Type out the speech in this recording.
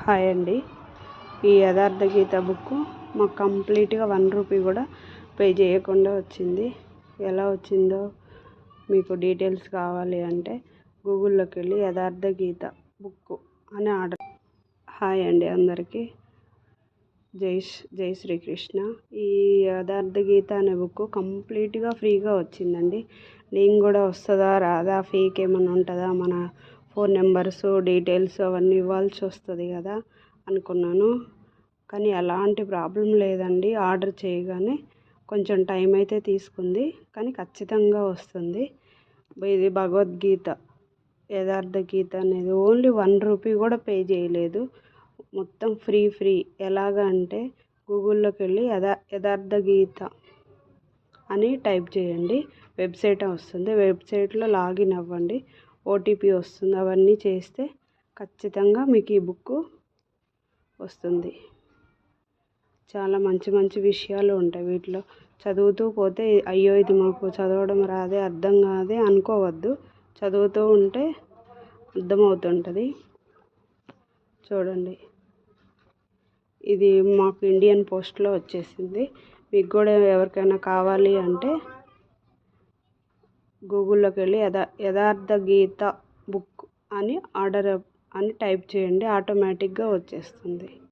Hi అండి. ఈ యథార్థ గీత బుక్ మాకు కంప్లీట్గా ₹1 కూడా పే చేయకుండా వచ్చింది. ఎలా వచ్చిందో మీకు డీటెయిల్స్ కావాలి అంటే గూగుల్లోకి వెళ్ళి యథార్థ గీత బుక్ అని ఆర్డర్. హాయ్ అండి అందరికీ. జై శ్రీకృష్ణ. ఈ యథార్థ గీత అనే బుక్ కంప్లీట్గా ఫ్రీగా వచ్చిందండి. లింక్ కూడా వస్తుందా రాదా, ఫేక్ ఏమైనా ఉంటుందా, మన ఫోన్ నెంబర్స్ డీటెయిల్స్ అవన్నీ ఇవ్వాల్సి వస్తుంది కదా అనుకున్నాను. కానీ అలాంటి ప్రాబ్లం లేదండి. ఆర్డర్ చేయగానే కొంచెం టైం అయితే తీసుకుంది, కానీ ఖచ్చితంగా వస్తుంది. ఇది భగవద్గీత యథార్థ గీత అనేది ఓన్లీ ₹1 కూడా పే చేయలేదు. మొత్తం ఫ్రీ. ఎలాగా అంటే గూగుల్లోకి వెళ్ళి యథార్థ గీత అని టైప్ చేయండి, వెబ్సైట్ వస్తుంది. వెబ్సైట్లో లాగిన్ అవ్వండి, ఓటీపీ వస్తుంది. అవన్నీ చేస్తే ఖచ్చితంగా మీకు ఈ బుక్ వస్తుంది. చాలా మంచి విషయాలు ఉంటాయి వీటిలో. చదువుతూ పోతే అయ్యో ఇది మాకు చదవడం రాదే, అర్థం కాదే అనుకోవద్దు. చదువుతూ ఉంటే అర్థమవుతుంటుంది. చూడండి, ఇది మాకు ఇండియన్ పోస్ట్లో వచ్చేసింది. మీకు కూడా ఎవరికైనా కావాలి అంటే గూగుల్లోకి వెళ్ళి యథార్థ గీత బుక్ అని ఆర్డర్ అని టైప్ చేయండి, ఆటోమేటిక్గా వచ్చేస్తుంది.